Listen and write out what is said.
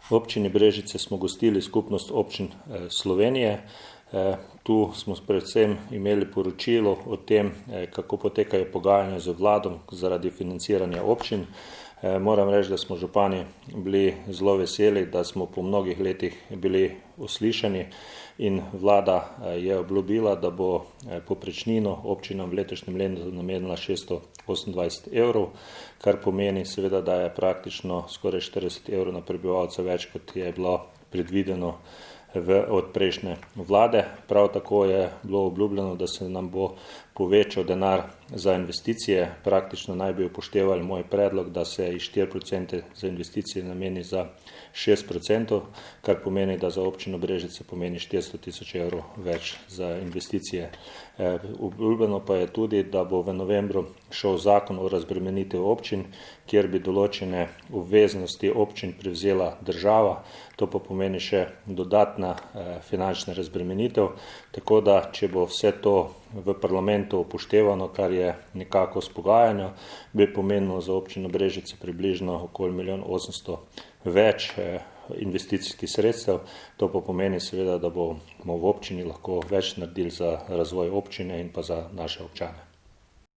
V občini Brežice smo gostili skupnost občin Slovenije. Tu smo predvsem imeli poročilo o tem, kako potekajo pogajanja z vladom zaradi financiranja občin. Moram reči, da smo župani bili zelo veseli, da smo po mnogih letih bili uslišani in vlada je obljubila, da bo povprečnino občinam v letošnjem letu namenila 628 evrov, kar pomeni seveda, da je praktično skoraj 40 evrov na prebivalca več, kot je bilo predvideno od prejšnje vlade. Prav tako je bilo obljubljeno, da se nam bo povečal denar za investicije. Praktično naj bi upoštevali moj predlog, da se iz 4% za investicije nameni za 6%, kar pomeni, da za občino Brežice pomeni 400 000 evrov več za investicije. Obljubljeno pa je tudi, da bo v novembru šel zakon o razbremenitvi občin, kjer bi določene obveznosti občin prevzela država. To pa pomeni še dodatna finančna razbremenitev, tako da če bo vse to v parlamentu upoštevano, kar je nekako s pogajanja, bi pomenilo za občino Brežice približno okoli 1 800 000 več investicijskih sredstev. To pa pomeni seveda, da bomo v občini lahko več naredili za razvoj občine in pa za naše občane.